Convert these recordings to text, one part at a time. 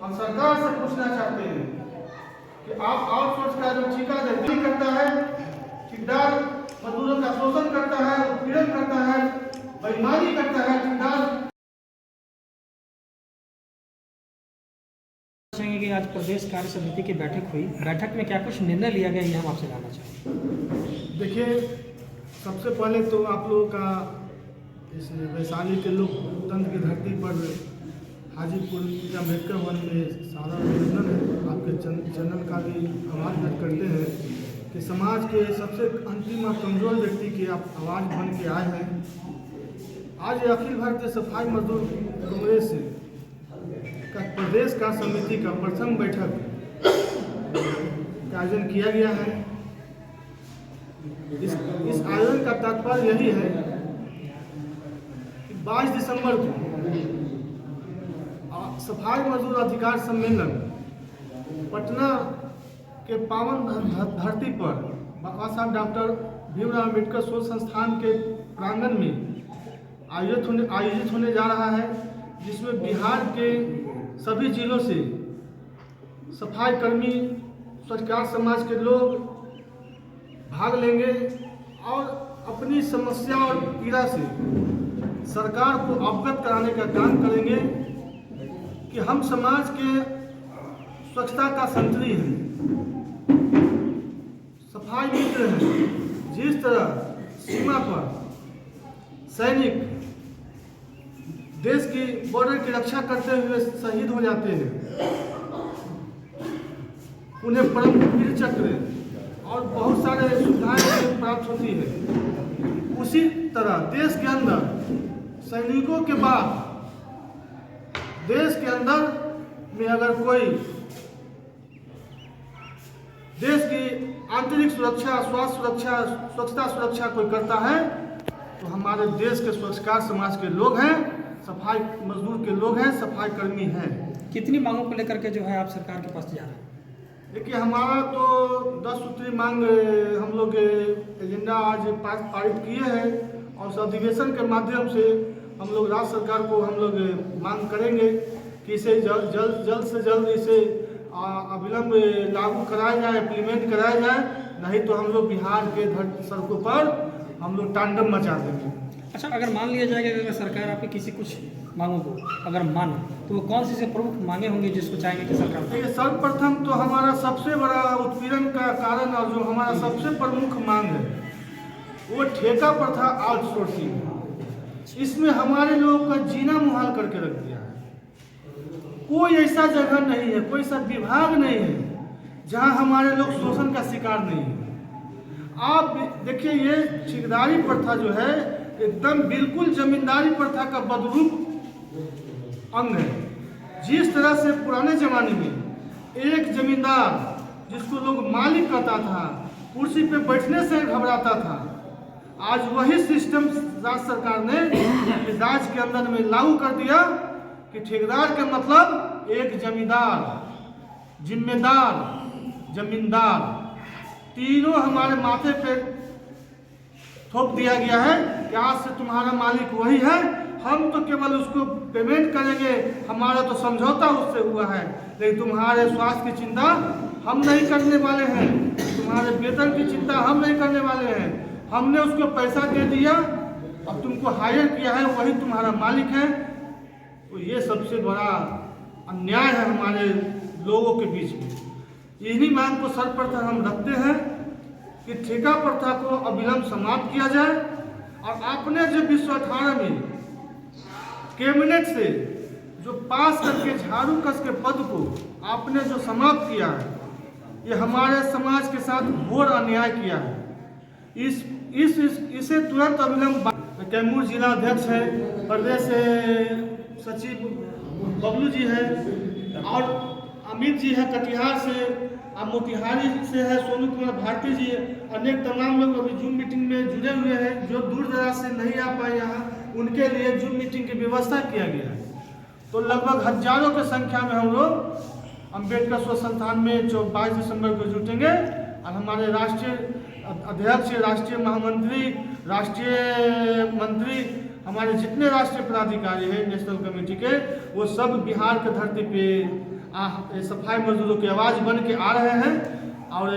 हम सरकार से पूछना चाहते हैं कि आप आउटसोर्स का जो ठेकेदारी करता है, ठेकेदार मजदूरों का शोषण करता है, उत्पीड़न करता है, बेईमानी करता है, ठेकेदार चाहेंगे कि आज प्रदेश कार्य समिति की बैठक हुई, बैठक में क्या कुछ निर्णय लिया गया ये हम आपसे जानना चाहेंगे। देखिए, सबसे पहले तो आप लोगों का इस वैशाली के लोकतंत्र की धरती पर हाजीपुर या अम्बेडकर वन में सारा अभिनंदन है। आपके चैनल का भी आवाज़ व्यक्त करते हैं कि समाज के सबसे अंतिम और कमजोर व्यक्ति की आप आवाज़ बन के आए हैं। आज अखिल भारतीय सफाई मजदूर कांग्रेस का प्रदेश कार्य समिति का प्रथम बैठक का आयोजन किया गया है। इस आयोजन का तात्पर्य यही है कि 22 दिसंबर को सफाई मजदूर अधिकार सम्मेलन पटना के पावन धरती पर बाबा साहब डॉक्टर भीमराव अम्बेडकर शोध संस्थान के प्रांगण में आयोजित होने जा रहा है, जिसमें बिहार के सभी जिलों से सफाई कर्मी, स्वच्छता समाज के लोग भाग लेंगे और अपनी समस्या और पीड़ा से सरकार को अवगत कराने का काम करेंगे कि हम समाज के स्वच्छता का संतरी हैं, सफाई मित्र हैं। जिस तरह सीमा पर सैनिक देश की बॉर्डर की रक्षा करते हुए शहीद हो जाते हैं, उन्हें परम वीर चक्र और बहुत सारे सुविधाएं प्राप्त होती है, उसी तरह देश के अंदर सैनिकों के बाद देश के अंदर में अगर कोई देश की आंतरिक सुरक्षा, स्वास्थ्य सुरक्षा, स्वच्छता सुरक्षा कोई करता है तो हमारे देश के स्वच्छकार समाज के लोग हैं, सफाई मजदूर के लोग हैं, सफाई कर्मी हैं। कितनी मांगों को लेकर के जो है आप सरकार के पास जा रहे हैं? देखिए, हमारा तो 10 सूत्री मांग हम लोग एजेंडा आज पारित किए हैं और उस अधिवेशन के माध्यम से हम लोग राज्य सरकार को हम लोग मांग करेंगे कि इसे जल्द से जल्द इसे अविलंब लागू कराया जाए, इम्प्लीमेंट कराया जाए, नहीं तो हम लोग बिहार के सड़कों पर हम लोग तांडव मचा देंगे। अच्छा, अगर मान लिया जाएगा कि अगर सरकार आपकी किसी कुछ मांगों को अगर माने तो वो कौन सी से प्रमुख मांगे होंगी जिसको चाहेंगे कि सरकार? देखिए, सर्वप्रथम तो हमारा सबसे बड़ा उत्पीड़न का कारण और जो हमारा सबसे प्रमुख मांग है वो ठेका प्रथा आउटसोर्सिंग। इसमें हमारे लोगों का जीना मुहाल करके रख दिया है। कोई ऐसा जगह नहीं है, कोई ऐसा विभाग नहीं है जहां हमारे लोग शोषण का शिकार नहीं है। आप देखिए, ये ठेकेदारी प्रथा जो है एकदम बिल्कुल जमींदारी प्रथा का बदरूप अंग है। जिस तरह से पुराने जमाने में एक जमींदार जिसको लोग मालिक कहता था, कुर्सी पे बैठने से घबराता था, आज वही सिस्टम राज्य सरकार ने इस राज्य के अंदर में लागू कर दिया कि ठेकेदार का मतलब एक जमींदार, जिम्मेदार, जमींदार, तीनों हमारे माथे पे थोप दिया गया है कि आज से तुम्हारा मालिक वही है, हम तो केवल उसको पेमेंट करेंगे, हमारा तो समझौता उससे हुआ है, लेकिन तुम्हारे स्वास्थ्य की चिंता हम नहीं करने वाले हैं, तुम्हारे वेतन की चिंता हम नहीं करने वाले हैं। हमने उसको पैसा दे दिया, अब तुमको हायर किया है, वही तुम्हारा मालिक है। तो ये सबसे बड़ा अन्याय है हमारे लोगों के बीच में। इन्हीं मांग को सर्वप्रथम हम रखते हैं कि ठेका प्रथा को अविलंब समाप्त किया जाए और आपने जो 2018 में कैबिनेट से जो पास करके झाड़ू कस के पद को आपने जो समाप्त किया है, ये हमारे समाज के साथ घोर अन्याय किया है। इसे तुरंत अविलंब। कैमूर जिला अध्यक्ष है, प्रदेश सचिव बबलू जी है और अमित जी है कटिहार से, अब मोतिहारी से है सोनू कुमार भारती जी, अनेक तमाम लोग अभी जूम मीटिंग में जुड़े हुए हैं। जो दूर दराज से नहीं आ पाए यहाँ, उनके लिए जूम मीटिंग की व्यवस्था किया गया है। तो लगभग हजारों की संख्या में हम लोग अम्बेडकर शोध संस्थान में 22 दिसंबर को जुटेंगे और हमारे राष्ट्रीय अध्यक्ष, राष्ट्रीय महामंत्री, राष्ट्रीय मंत्री, हमारे जितने राष्ट्रीय पदाधिकारी हैं नेशनल कमेटी के, वो सब बिहार के धरती पे सफाई मजदूरों की आवाज़ बन के आ रहे हैं। और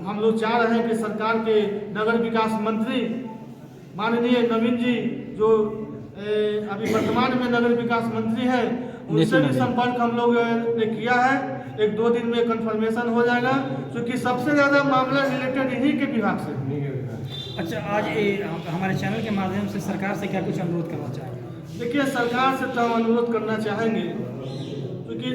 हम लोग चाह रहे हैं कि सरकार के नगर विकास मंत्री माननीय नवीन जी जो अभी वर्तमान में नगर विकास मंत्री है, उनसे भी संपर्क हम लोग ने किया है। 1-2 दिन में कंफर्मेशन हो जाएगा, क्योंकि सबसे ज़्यादा मामला रिलेटेड इन्हीं के विभाग से। अच्छा, आज हमारे चैनल के माध्यम से सरकार से क्या कुछ अनुरोध करना चाहेंगे? देखिए, सरकार से तो हम अनुरोध करना चाहेंगे, क्योंकि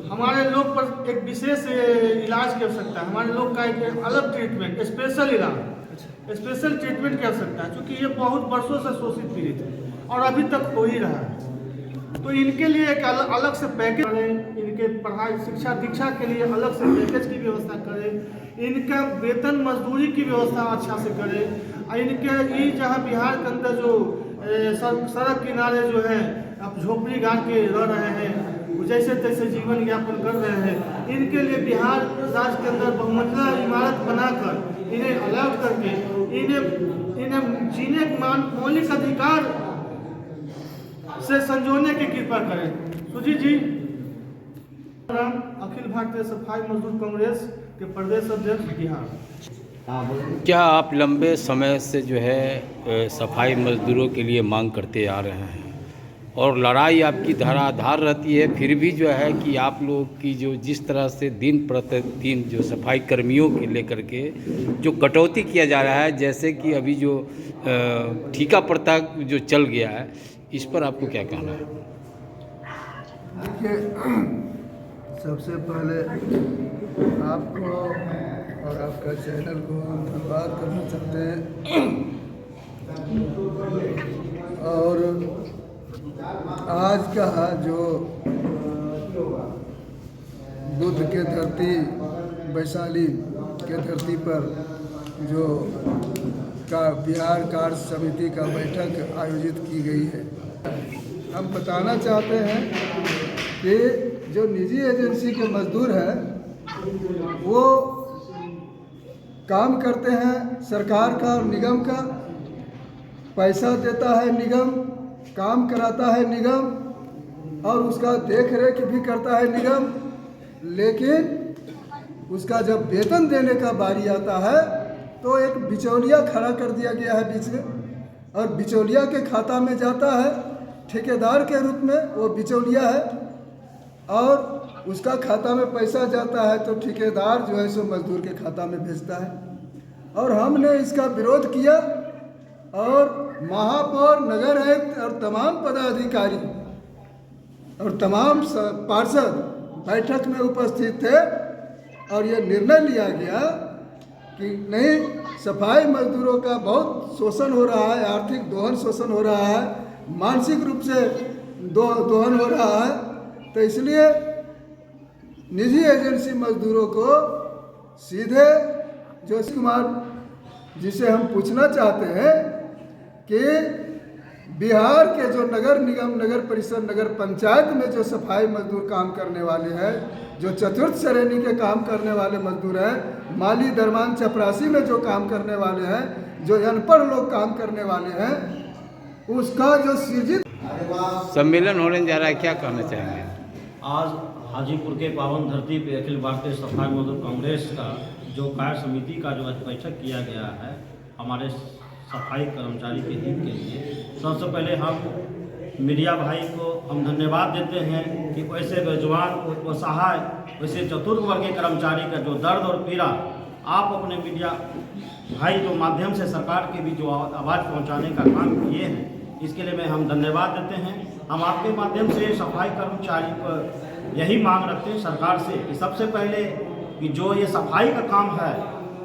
हमारे लोग पर एक विशेष इलाज की आवश्यकता है। हमारे लोग का एक अलग ट्रीटमेंट, स्पेशल इलाज, स्पेशल ट्रीटमेंट की आवश्यकता है, क्योंकि ये बहुत वर्षों से शोषित पीड़ित है और अभी तक हो ही रहा है। तो इनके लिए एक अलग से पैकेज करें, इनके पढ़ाई शिक्षा दीक्षा के लिए अलग से पैकेज की व्यवस्था करें, इनका वेतन मजदूरी की व्यवस्था अच्छा से करें। इनके ये जहाँ बिहार के अंदर जो सड़क किनारे जो है अब झोपड़ी गाड़ के रह रहे हैं, जैसे तैसे जीवन यापन कर रहे हैं, इनके लिए बिहार राज्य के अंदर बहुमंजिला इमारत बनाकर इन्हें अलर्ट करके इन्हें जीने के मौलिक अधिकार से संजोने की कृपा करें। सुजीत जी, अखिल भारतीय सफाई मजदूर कांग्रेस के प्रदेश अध्यक्ष बिहार। क्या आप लंबे समय से जो है सफाई मजदूरों के लिए मांग करते आ रहे हैं और लड़ाई आपकी धराधार रहती है, फिर भी जो है कि आप लोग की जो जिस तरह से दिन प्रतिदिन जो सफाई कर्मियों के लेकर के जो कटौती किया जा रहा है, जैसे कि अभी जो ठेका प्रथा जो चल गया है, इस पर आपको क्या कहना है? देखिए, सबसे पहले आपको और आपका चैनल को हम धन्यवाद करना चाहते हैं। और आज का जो बुद्ध के धरती वैशाली के धरती पर जो बिहार कार्य समिति का बैठक आयोजित की गई है, हम बताना चाहते हैं कि जो निजी एजेंसी के मजदूर हैं वो काम करते हैं सरकार का और निगम का, पैसा देता है निगम, काम कराता है निगम और उसका देख रेख भी करता है निगम, लेकिन उसका जब वेतन देने का बारी आता है तो एक बिचौलिया खड़ा कर दिया गया है बीच में, और बिचौलिया के खाता में जाता है ठेकेदार के रूप में, वो बिचौलिया है और उसका खाता में पैसा जाता है तो ठेकेदार जो है सो मजदूर के खाता में भेजता है। और हमने इसका विरोध किया और महापौर, नगर आयुक्त और तमाम पदाधिकारी और तमाम पार्षद बैठक में उपस्थित थे और ये निर्णय लिया गया कि नहीं, सफाई मजदूरों का बहुत शोषण हो रहा है, आर्थिक दोहन शोषण हो रहा है, मानसिक रूप से दोहन हो रहा है, तो इसलिए निजी एजेंसी मजदूरों को सीधे जोशी कुमार जी से हम पूछना चाहते हैं कि बिहार के जो नगर निगम, नगर परिषद, नगर पंचायत में जो सफाई मजदूर काम करने वाले हैं, जो चतुर्थ श्रेणी के काम करने वाले मजदूर हैं, माली दरमान चपरासी में जो काम करने वाले हैं, जो अनपढ़ लोग काम करने वाले हैं, उसका जो सृजित सम्मेलन होने जा रहा है, क्या कहना चाहेंगे? आज हाजीपुर के पावन धरती पे अखिल भारतीय सफाई मजदूर कांग्रेस का जो कार्य समिति का जो बैठक किया गया है हमारे सफाई कर्मचारी के हित के लिए, सबसे पहले हम मीडिया भाई को हम धन्यवाद देते हैं कि वैसे बेजुबान, असहाय, वैसे चतुर्थ वर्गीय कर्मचारी का जो दर्द और पीड़ा आप अपने मीडिया भाई जो माध्यम से सरकार के भी जो आवाज़ पहुंचाने का काम किए हैं, इसके लिए मैं हम धन्यवाद देते हैं। हम आपके माध्यम से सफाई कर्मचारी पर यही मांग रखते हैं सरकार से कि सबसे पहले कि जो ये सफाई का काम है,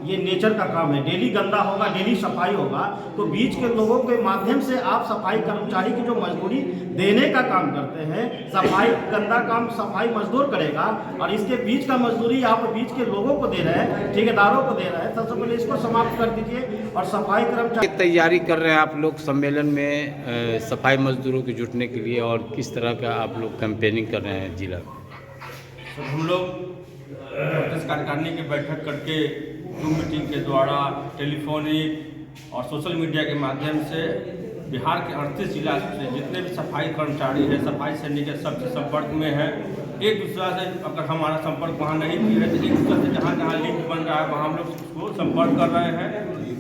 ये नेचर का काम है, डेली गंदा होगा, डेली सफाई होगा, तो बीच के लोगों के माध्यम से आप सफाई कर्मचारी की जो मजदूरी देने का काम करते हैं, सफाई गंदा काम सफाई मजदूर करेगा और इसके बीच का मजदूरी आप बीच के लोगों को दे रहे हैं, ठेकेदारों को दे रहे हैं। सबसे पहले इसको समाप्त कर दीजिए और सफाई कर्मचारी तैयारी कर रहे हैं आप लोग सम्मेलन में सफाई मजदूरों को जुटने के लिए, और किस तरह का आप लोग कैंपेनिंग कर रहे हैं जिला? हम लोग प्रदेश कार्यकारिणी की बैठक करके जूम मीटिंग के द्वारा, टेलीफोनिक और सोशल मीडिया के माध्यम से बिहार के 38 जिला से जितने भी सफाई कर्मचारी हैं, सफाई सैनिक के सबसे संपर्क में है एक दूसरा से अगर हमारा संपर्क वहाँ नहीं किया है तो एक दूसरे से जहाँ जहाँ लिंक बन रहा है वहाँ हम लोग उसको संपर्क कर रहे हैं,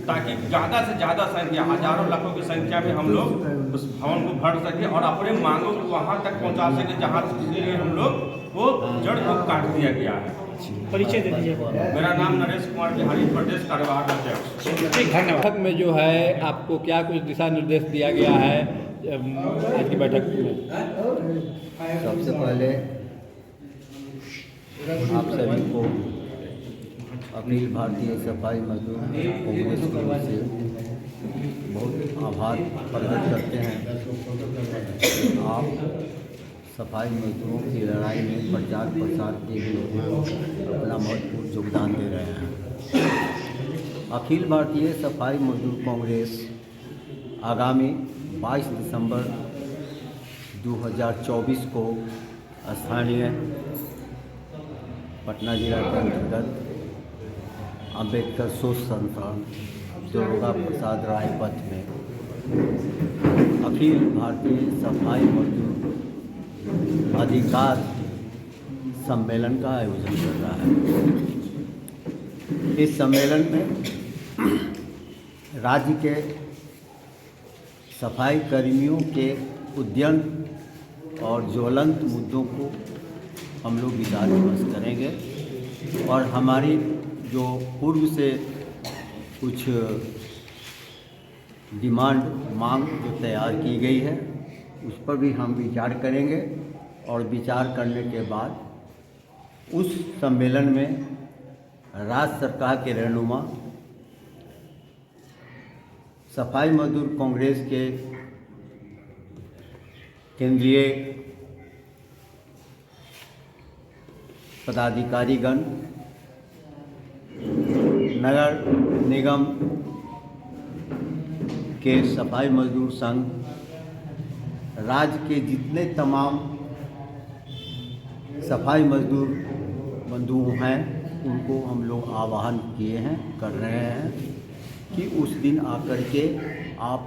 ताकि ज़्यादा से ज़्यादा संख्या, हजारों लाखों की संख्या में हम लोग उस भवन को भर सके और अपने मांगों को वहाँ तक पहुँचा सके जहाँ से हम लोग वो जड़ को काट दिया गया है। परिचय दे दीजिए। मेरा नाम नरेश कुमार बिहारी, प्रदेश कार्यवाहक अध्यक्ष। ठीक, धन्यवाद। बैठक में जो है आपको क्या कुछ दिशा निर्देश दिया गया है आज की बैठक में? सबसे पहले आप सभी को अखिल भारतीय सफाई मजदूर कांग्रेस की ओर से बहुत आभार प्रकट करते हैं। आप सफाई मजदूरों की लड़ाई में प्रचार प्रसार के लिए अपना महत्वपूर्ण योगदान दे रहे हैं। अखिल भारतीय सफाई मजदूर कांग्रेस आगामी 22 दिसंबर 2024 को स्थानीय पटना जिला के अंतर्गत अम्बेडकर सोच संस्थान दरोगा प्रसाद राय पथ में अखिल भारतीय सफाई मजदूर अधिकार सम्मेलन का आयोजन कर रहा है। इस सम्मेलन में राज्य के सफाई कर्मियों के उद्यम और ज्वलंत मुद्दों को हम लोग विचार विमर्श करेंगे और हमारी जो पूर्व से कुछ डिमांड मांग जो तैयार की गई है उस पर भी हम विचार करेंगे और विचार करने के बाद उस सम्मेलन में राज्य सरकार के रहनुमा सफाई मजदूर कांग्रेस के केंद्रीय पदाधिकारीगण, नगर निगम के सफाई मजदूर संघ, राज्य के जितने तमाम सफाई मजदूर बंधु हैं उनको हम लोग आह्वान किए हैं, कर रहे हैं कि उस दिन आकर के आप